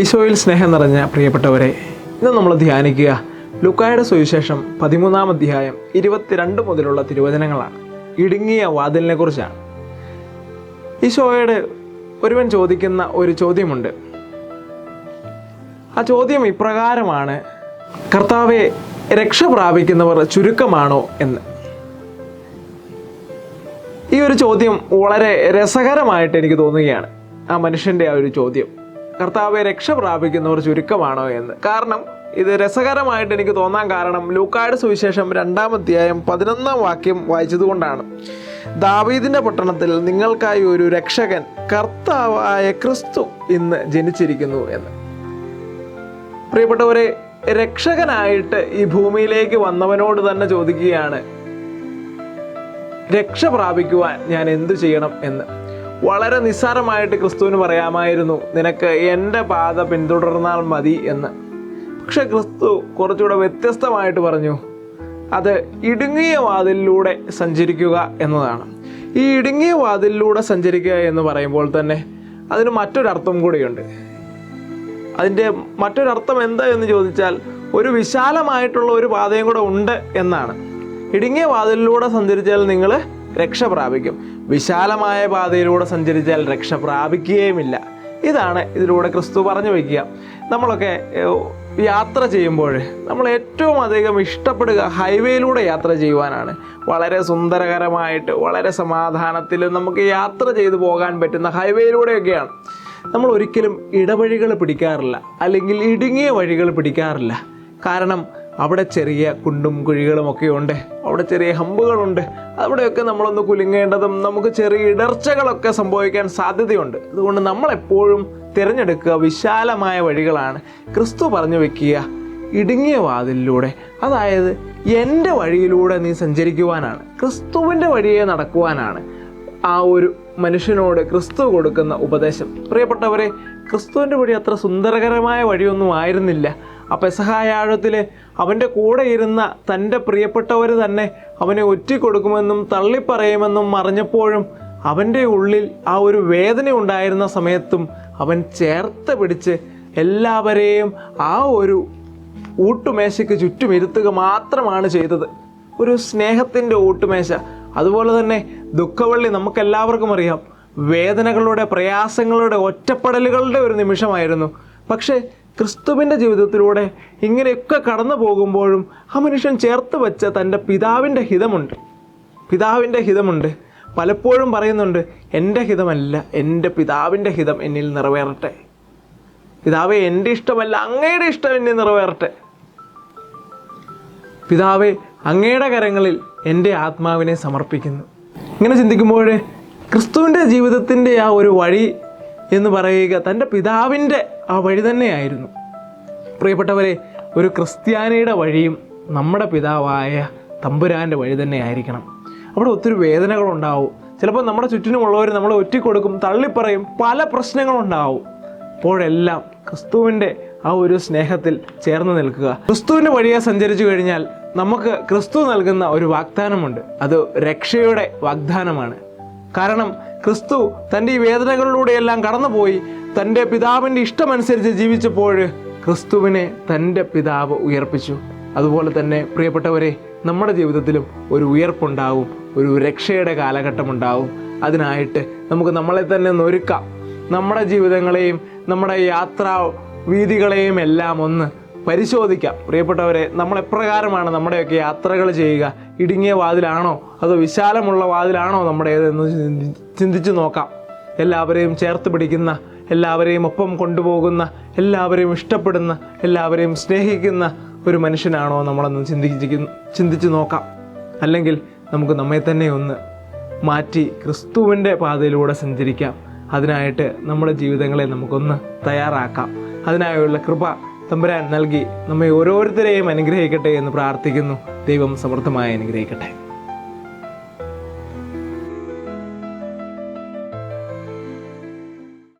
ഈശോയിൽ സ്നേഹം നിറഞ്ഞ പ്രിയപ്പെട്ടവരെ, ഇന്ന് നമ്മൾ ധ്യാനിക്കുക ലൂക്കായുടെ സുവിശേഷം 13-ാം അധ്യായം 22 മുതലുള്ള തിരുവചനങ്ങളാണ്. ഇടുങ്ങിയ വാതിലിനെ കുറിച്ചാണ്. ഈശോയോട് ഒരുവൻ ചോദിക്കുന്ന ഒരു ചോദ്യമുണ്ട്. ആ ചോദ്യം ഇപ്രകാരമാണ്: കർത്താവെ, രക്ഷ പ്രാപിക്കുന്നവർ ചുരുക്കമാണോ എന്ന്. ഈ ഒരു ചോദ്യം വളരെ രസകരമായിട്ട് എനിക്ക് തോന്നുകയാണ്. ആ മനുഷ്യൻ്റെ ആ ഒരു ചോദ്യം, കർത്താവെ, രക്ഷ പ്രാപിക്കുന്നവർ ചുരുക്കമാണോ എന്ന്. കാരണം ഇത് രസകരമായിട്ട് എനിക്ക് തോന്നാൻ കാരണം ലൂക്കായുടെ സുവിശേഷം 2-ാം അധ്യായം 11-ാം വാക്യം വായിച്ചതുകൊണ്ടാണ്. ദാവീദിന്റെ പട്ടണത്തിൽ നിങ്ങൾക്കായി ഒരു രക്ഷകൻ, കർത്താവായ ക്രിസ്തു ഇന്ന് ജനിച്ചിരിക്കുന്നു എന്ന്. പ്രിയപ്പെട്ടവരെ, രക്ഷകനായിട്ട് ഈ ഭൂമിയിലേക്ക് വന്നവനോട് തന്നെ ചോദിക്കുകയാണ്, രക്ഷ പ്രാപിക്കുവാൻ ഞാൻ എന്തു ചെയ്യണം എന്ന്. വളരെ നിസ്സാരമായിട്ട് ക്രിസ്തുവിന് പറയാമായിരുന്നു, നിനക്ക് എൻ്റെ പാത പിന്തുടർന്നാൽ മതി എന്ന്. പക്ഷെ ക്രിസ്തു കുറച്ചുകൂടെ വ്യത്യസ്തമായിട്ട് പറഞ്ഞു, അത് ഇടുങ്ങിയ വാതിലിലൂടെ സഞ്ചരിക്കുക എന്നതാണ്. ഈ ഇടുങ്ങിയ വാതിലിലൂടെ സഞ്ചരിക്കുക എന്ന് പറയുമ്പോൾ തന്നെ അതിന് മറ്റൊരർത്ഥം കൂടിയുണ്ട്. അതിൻ്റെ മറ്റൊരർത്ഥം എന്താ എന്ന് ചോദിച്ചാൽ, ഒരു വിശാലമായിട്ടുള്ള ഒരു പാതയും കൂടെ ഉണ്ട് എന്നാണ്. ഇടുങ്ങിയ വാതിലിലൂടെ സഞ്ചരിച്ചാൽ നിങ്ങൾ രക്ഷ പ്രാപിക്കും, വിശാലമായ പാതയിലൂടെ സഞ്ചരിച്ചാൽ രക്ഷ പ്രാപിക്കുകയുമില്ല. ഇതാണ് ഇതിലൂടെ ക്രിസ്തു പറഞ്ഞു വയ്ക്കുക. നമ്മളൊക്കെ യാത്ര ചെയ്യുമ്പോൾ നമ്മൾ ഏറ്റവും അധികം ഇഷ്ടപ്പെടുക ഹൈവേയിലൂടെ യാത്ര ചെയ്യുവാനാണ്. വളരെ സുന്ദരകരമായിട്ട് വളരെ സമാധാനത്തിൽ നമുക്ക് യാത്ര ചെയ്തു പോകാൻ പറ്റുന്ന ഹൈവേയിലൂടെയൊക്കെയാണ്. നമ്മൾ ഒരിക്കലും ഇടവഴികൾ പിടിക്കാറില്ല, അല്ലെങ്കിൽ ഇടുങ്ങിയ വഴികൾ പിടിക്കാറില്ല. കാരണം അവിടെ ചെറിയ കുണ്ടും കുഴികളുമൊക്കെ ഉണ്ട്, അവിടെ ചെറിയ ഹമ്പുകളുണ്ട്. അവിടെയൊക്കെ നമ്മളൊന്ന് കുലുങ്ങേണ്ടതും നമുക്ക് ചെറിയ ഇടർച്ചകളൊക്കെ സംഭവിക്കാൻ സാധ്യതയുണ്ട്. അതുകൊണ്ട് നമ്മളെപ്പോഴും തിരഞ്ഞെടുക്കുക വിശാലമായ വഴികളാണ്. ക്രിസ്തു പറഞ്ഞു വെക്കുക, ഇടുങ്ങിയ വാതിലിലൂടെ, അതായത് എൻ്റെ വഴിയിലൂടെ നീ സഞ്ചരിക്കുവാനാണ്, ക്രിസ്തുവിൻ്റെ വഴിയെ നടക്കുവാനാണ് ആ ഒരു മനുഷ്യനോട് ക്രിസ്തു കൊടുക്കുന്ന ഉപദേശം. പ്രിയപ്പെട്ടവരെ, ക്രിസ്തുവിൻ്റെ വഴി അത്ര സുന്ദരകരമായ വഴിയൊന്നും ആയിരുന്നില്ല. ആ പെസഹായാഴത്തിൽ അവൻ്റെ കൂടെ ഇരുന്ന തൻ്റെ പ്രിയപ്പെട്ടവർ തന്നെ അവനെ ഒറ്റിക്കൊടുക്കുമെന്നും തള്ളിപ്പറയുമെന്നും അറിഞ്ഞപ്പോഴും അവൻ്റെ ഉള്ളിൽ ആ ഒരു വേദന ഉണ്ടായിരുന്ന സമയത്തും അവൻ ചേർത്ത് പിടിച്ച് എല്ലാവരെയും ആ ഒരു ഊട്ടുമേശയ്ക്ക് ചുറ്റും ഇരുത്തുക മാത്രമാണ് ചെയ്തത്. ഒരു സ്നേഹത്തിൻ്റെ ഊട്ടുമേശ. അതുപോലെ തന്നെ ദുഃഖവെള്ളി നമുക്കെല്ലാവർക്കും അറിയാം, വേദനകളുടെ, പ്രയാസങ്ങളുടെ, ഒറ്റപ്പെടലുകളുടെ ഒരു നിമിഷമായിരുന്നു. പക്ഷേ ക്രിസ്തുവിൻ്റെ ജീവിതത്തിലൂടെ ഇങ്ങനെയൊക്കെ കടന്നു പോകുമ്പോഴും ആ മനുഷ്യൻ ചേർത്ത് വെച്ച തൻ്റെ പിതാവിൻ്റെ ഹിതമുണ്ട്. പലപ്പോഴും പറയുന്നുണ്ട്, എൻ്റെ ഹിതമല്ല, എൻ്റെ പിതാവിൻ്റെ ഹിതം എന്നിൽ നിറവേറട്ടെ. പിതാവേ, എൻ്റെ ഇഷ്ടമല്ല, അങ്ങയുടെ ഇഷ്ടം എന്നിൽ നിറവേറട്ടെ. പിതാവേ, അങ്ങയുടെ കരങ്ങളിൽ എൻ്റെ ആത്മാവിനെ സമർപ്പിക്കുന്നു. ഇങ്ങനെ ചിന്തിക്കുമ്പോൾ ക്രിസ്തുവിൻ്റെ ജീവിതത്തിൻ്റെ ആ ഒരു വഴി എന്ന് പറയുക തൻ്റെ പിതാവിൻ്റെ ആ വഴി തന്നെയായിരുന്നു. പ്രിയപ്പെട്ടവരെ, ഒരു ക്രിസ്ത്യാനിയുടെ വഴിയും നമ്മുടെ പിതാവായ തമ്പുരാൻ്റെ വഴി തന്നെ ആയിരിക്കണം. അവിടെ ഒത്തിരി വേദനകളുണ്ടാവും. ചിലപ്പോൾ നമ്മുടെ ചുറ്റിനുമുള്ളവർ നമ്മളെ ഒറ്റിക്കൊടുക്കും, തള്ളിപ്പറയും, പല പ്രശ്നങ്ങളുണ്ടാവും. അപ്പോഴെല്ലാം ക്രിസ്തുവിൻ്റെ ആ ഒരു സ്നേഹത്തിൽ ചേർന്ന് നിൽക്കുക. ക്രിസ്തുവിൻ്റെ വഴിയെ സഞ്ചരിച്ചു കഴിഞ്ഞാൽ നമുക്ക് ക്രിസ്തു നൽകുന്ന ഒരു വാഗ്ദാനമുണ്ട്. അത് രക്ഷയുടെ വാഗ്ദാനമാണ്. കാരണം ക്രിസ്തു തൻ്റെ ഈ വേദനകളിലൂടെയെല്ലാം കടന്നുപോയി തൻ്റെ പിതാവിൻ്റെ ഇഷ്ടമനുസരിച്ച് ജീവിച്ചപ്പോൾ ക്രിസ്തുവിനെ തൻ്റെ പിതാവ് ഉയർപ്പിച്ചു. അതുപോലെ തന്നെ പ്രിയപ്പെട്ടവരെ, നമ്മുടെ ജീവിതത്തിലും ഒരു ഉയർപ്പുണ്ടാവും, ഒരു രക്ഷയുടെ കാലഘട്ടമുണ്ടാവും. അതിനായിട്ട് നമുക്ക് നമ്മളെ തന്നെ ഒന്ന് ഒരുക്കാം. നമ്മുടെ ജീവിതങ്ങളെയും നമ്മുടെ യാത്രാ വീഥികളെയും എല്ലാം ഒന്ന് പരിശോധിക്കാം. പ്രിയപ്പെട്ടവരെ, നമ്മൾ എപ്രകാരമാണ് നമ്മുടെയൊക്കെ യാത്രകൾ ചെയ്യുക? ഇടുങ്ങിയ വാതിലാണോ അതോ വിശാലമുള്ള വാതിലാണോ നമ്മുടേതെന്ന് ചിന്തിച്ച് നോക്കാം. എല്ലാവരെയും ചേർത്ത് പിടിക്കുന്ന, എല്ലാവരെയും ഒപ്പം കൊണ്ടുപോകുന്ന, എല്ലാവരെയും ഇഷ്ടപ്പെടുന്ന, എല്ലാവരെയും സ്നേഹിക്കുന്ന ഒരു മനുഷ്യനാണോ നമ്മളെന്ന് ചിന്തിച്ച് നോക്കാം. അല്ലെങ്കിൽ നമുക്ക് നമ്മെ തന്നെ ഒന്ന് മാറ്റി ക്രിസ്തുവിൻ്റെ പാതയിലൂടെ സഞ്ചരിക്കാം. അതിനായിട്ട് നമ്മുടെ ജീവിതങ്ങളെ നമുക്കൊന്ന് തയ്യാറാക്കാം. അതിനായുള്ള കൃപ തമ്പുരാൻ നൽകി നമ്മെ ഓരോരുത്തരെയും അനുഗ്രഹിക്കട്ടെ എന്ന് പ്രാർത്ഥിക്കുന്നു. ദൈവം സമൃദ്ധമായി അനുഗ്രഹിക്കട്ടെ.